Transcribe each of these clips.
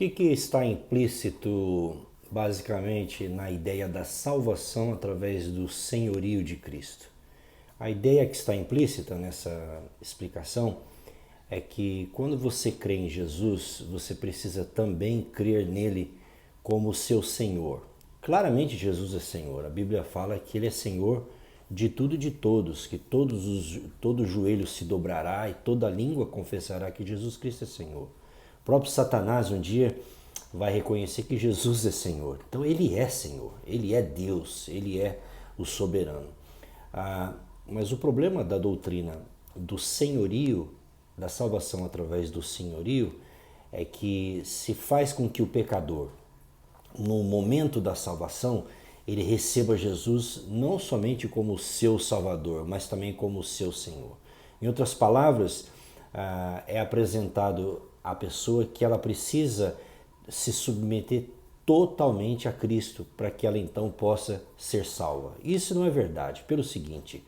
que está implícito basicamente na ideia da salvação através do senhorio de Cristo? A ideia que está implícita nessa explicação é que quando você crê em Jesus, você precisa também crer nele como seu Senhor. Claramente Jesus é Senhor. A Bíblia fala que ele é Senhor de tudo e de todos, que todo joelho se dobrará e toda língua confessará que Jesus Cristo é Senhor. O próprio Satanás um dia vai reconhecer que Jesus é Senhor. Então ele é Senhor, ele é Deus, ele é o soberano. Mas o problema da doutrina do senhorio, da salvação através do senhorio, é que se faz com que o pecador, no momento da salvação, ele receba Jesus não somente como seu Salvador, mas também como seu Senhor. Em outras palavras, é apresentado à pessoa que ela precisa se submeter totalmente a Cristo para que ela então possa ser salva. Isso não é verdade, pelo seguinte: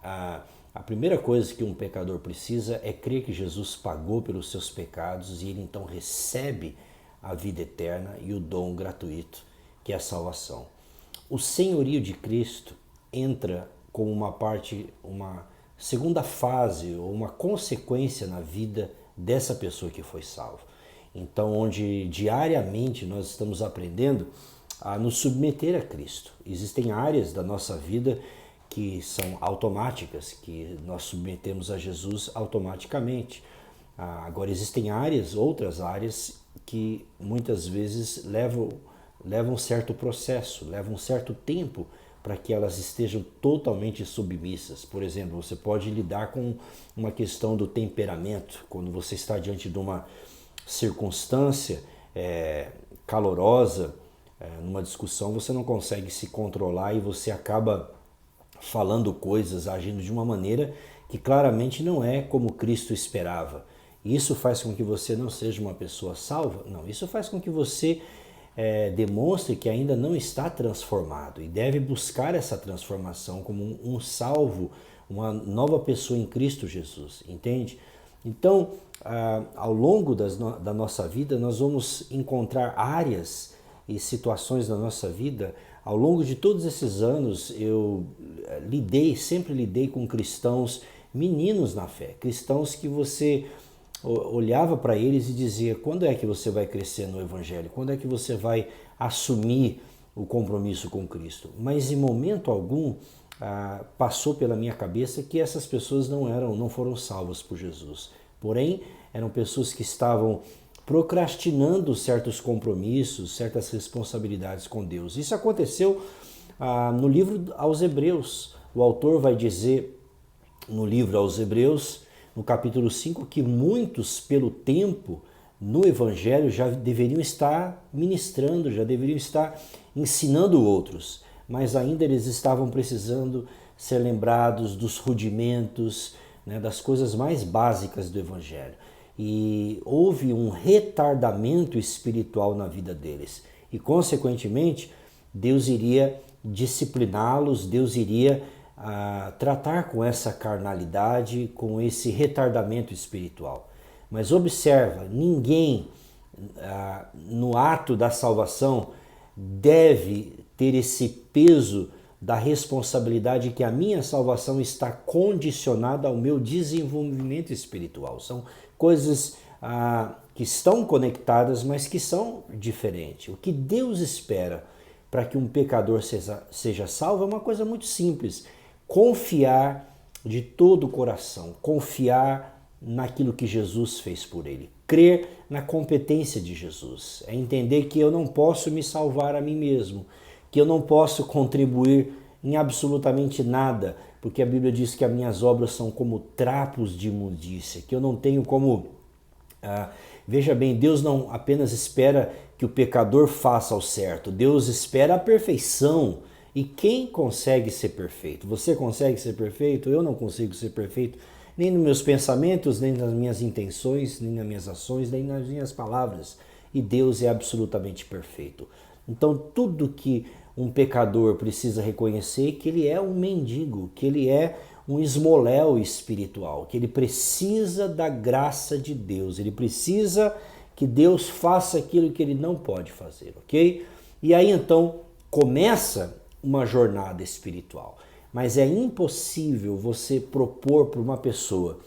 a primeira coisa que um pecador precisa é crer que Jesus pagou pelos seus pecados e ele então recebe a vida eterna e o dom gratuito que é a salvação. O senhorio de Cristo entra como uma segunda fase ou uma consequência na vida dessa pessoa que foi salva. Então, onde diariamente nós estamos aprendendo a nos submeter a Cristo. Existem áreas da nossa vida que são automáticas, que nós submetemos a Jesus automaticamente. Agora, existem outras áreas que muitas vezes levam um certo processo, levam um certo tempo para que elas estejam totalmente submissas. Por exemplo, você pode lidar com uma questão do temperamento, quando você está diante de uma circunstância calorosa, numa discussão, você não consegue se controlar e você acaba falando coisas, agindo de uma maneira que claramente não é como Cristo esperava. Isso faz com que você não seja uma pessoa salva? Não, isso faz com que você demonstre que ainda não está transformado e deve buscar essa transformação como um salvo, uma nova pessoa em Cristo Jesus, entende? Então, ao longo da nossa vida, nós vamos encontrar áreas e situações da nossa vida. Ao longo de todos esses anos, eu sempre lidei com cristãos, meninos na fé, cristãos que você olhava para eles e dizia: quando é que você vai crescer no Evangelho? Quando é que você vai assumir o compromisso com Cristo? Mas em momento algum passou pela minha cabeça que essas pessoas não foram salvas por Jesus. Porém, eram pessoas que estavam procrastinando certos compromissos, certas responsabilidades com Deus. Isso aconteceu no livro aos Hebreus. O autor vai dizer no livro aos Hebreus, no capítulo 5, que muitos, pelo tempo, no Evangelho já deveriam estar ministrando, já deveriam estar ensinando outros, mas ainda eles estavam precisando ser lembrados dos rudimentos, das coisas mais básicas do Evangelho. E houve um retardamento espiritual na vida deles. E, consequentemente, Deus iria discipliná-los, Deus iria tratar com essa carnalidade, com esse retardamento espiritual. Mas observa, ninguém no ato da salvação deve ter esse peso da responsabilidade que a minha salvação está condicionada ao meu desenvolvimento espiritual. São coisas que estão conectadas, mas que são diferentes. O que Deus espera para que um pecador seja salvo é uma coisa muito simples: confiar de todo o coração, confiar naquilo que Jesus fez por ele, crer na competência de Jesus, é entender que eu não posso me salvar a mim mesmo, que eu não posso contribuir em absolutamente nada, porque a Bíblia diz que as minhas obras são como trapos de imundícia, que eu não tenho como... veja bem, Deus não apenas espera que o pecador faça o certo, Deus espera a perfeição. E quem consegue ser perfeito? Você consegue ser perfeito? Eu não consigo ser perfeito, nem nos meus pensamentos, nem nas minhas intenções, nem nas minhas ações, nem nas minhas palavras. E Deus é absolutamente perfeito. Então, tudo que um pecador precisa reconhecer é que ele é um mendigo, que ele é um esmoléu espiritual, que ele precisa da graça de Deus, ele precisa que Deus faça aquilo que ele não pode fazer, ok? E aí então começa uma jornada espiritual. Mas é impossível você propor para uma pessoa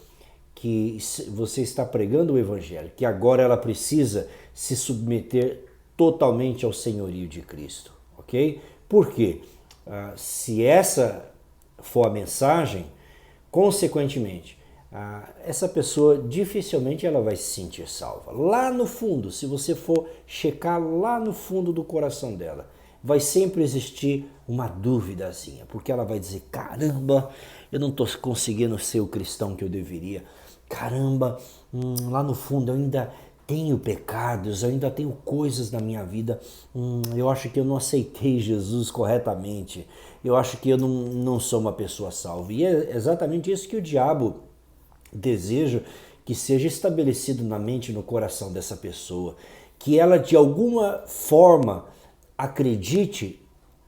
que você está pregando o evangelho, que agora ela precisa se submeter totalmente ao senhorio de Cristo, ok? Por quê? Se essa for a mensagem, consequentemente, essa pessoa dificilmente ela vai se sentir salva. Lá no fundo, se você for checar lá no fundo do coração dela, vai sempre existir uma dúvidazinha, porque ela vai dizer, caramba, eu não estou conseguindo ser o cristão que eu deveria. Caramba, lá no fundo eu ainda tenho pecados, eu ainda tenho coisas na minha vida, eu acho que eu não aceitei Jesus corretamente, eu acho que eu não sou uma pessoa salva. E é exatamente isso que o diabo deseja que seja estabelecido na mente e no coração dessa pessoa, que ela de alguma forma acredite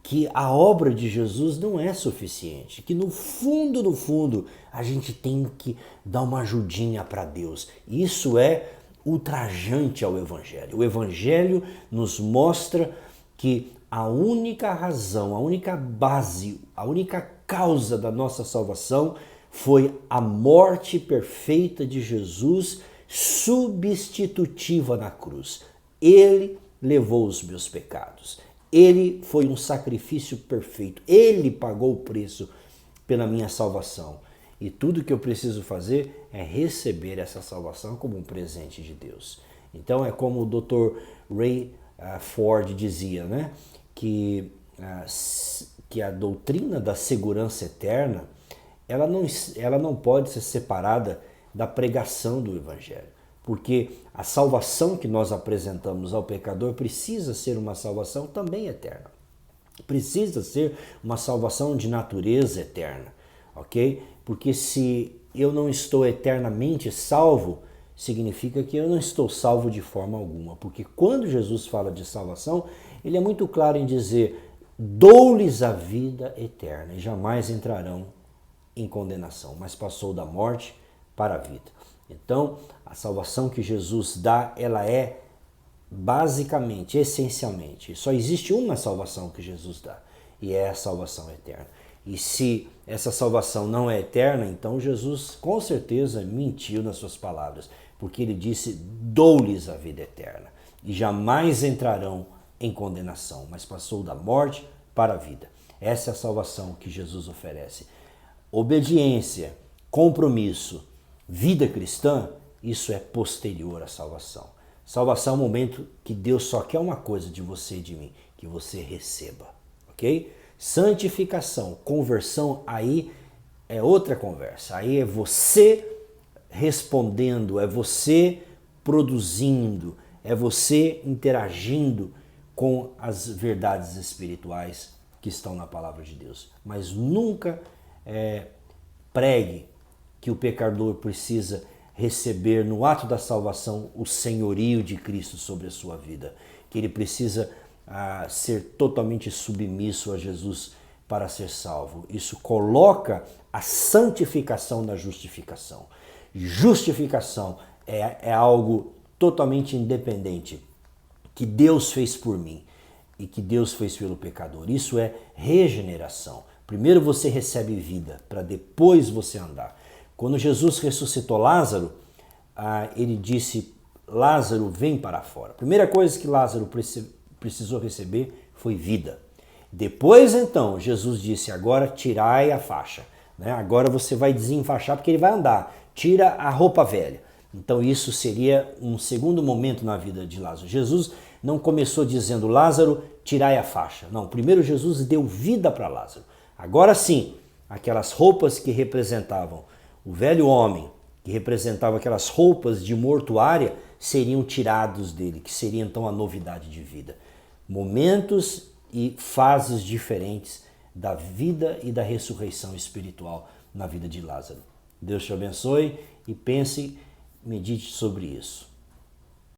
que a obra de Jesus não é suficiente, que no fundo, a gente tem que dar uma ajudinha para Deus. Isso é ultrajante ao Evangelho. O Evangelho nos mostra que a única razão, a única base, a única causa da nossa salvação foi a morte perfeita de Jesus, substitutiva na cruz. Ele levou os meus pecados. Ele foi um sacrifício perfeito. Ele pagou o preço pela minha salvação. E tudo que eu preciso fazer é receber essa salvação como um presente de Deus. Então é como o Dr. Ray Ford dizia, né? Que a doutrina da segurança eterna ela não pode ser separada da pregação do Evangelho. Porque a salvação que nós apresentamos ao pecador precisa ser uma salvação também eterna. Precisa ser uma salvação de natureza eterna, ok? Porque se eu não estou eternamente salvo, significa que eu não estou salvo de forma alguma. Porque quando Jesus fala de salvação, ele é muito claro em dizer, dou-lhes a vida eterna e jamais entrarão em condenação, mas passou da morte para a vida. Então, a salvação que Jesus dá, ela é basicamente, essencialmente, só existe uma salvação que Jesus dá, e é a salvação eterna. E se essa salvação não é eterna, então Jesus com certeza mentiu nas suas palavras, porque ele disse, dou-lhes a vida eterna, e jamais entrarão em condenação, mas passou da morte para a vida. Essa é a salvação que Jesus oferece. Obediência, compromisso, vida cristã, isso é posterior à salvação. Salvação é um momento que Deus só quer uma coisa de você e de mim, que você receba, ok? Santificação, conversão, aí é outra conversa. Aí é você respondendo, é você produzindo, é você interagindo com as verdades espirituais que estão na palavra de Deus. Mas nunca pregue que o pecador precisa receber no ato da salvação o senhorio de Cristo sobre a sua vida, que ele precisa ser totalmente submisso a Jesus para ser salvo. Isso coloca a santificação na justificação. Justificação é algo totalmente independente, que Deus fez por mim e que Deus fez pelo pecador. Isso é regeneração. Primeiro você recebe vida, para depois você andar. Quando Jesus ressuscitou Lázaro, ele disse, Lázaro, vem para fora. A primeira coisa que Lázaro precisou receber foi vida. Depois, então, Jesus disse, agora tirai a faixa. Agora você vai desenfaixar porque ele vai andar. Tira a roupa velha. Então isso seria um segundo momento na vida de Lázaro. Jesus não começou dizendo, Lázaro, tirai a faixa. Não, primeiro Jesus deu vida para Lázaro. Agora sim, aquelas roupas que representavam o velho homem, que representava aquelas roupas de mortuária, seriam tirados dele, que seria então a novidade de vida. Momentos e fases diferentes da vida e da ressurreição espiritual na vida de Lázaro. Deus te abençoe e pense, medite sobre isso.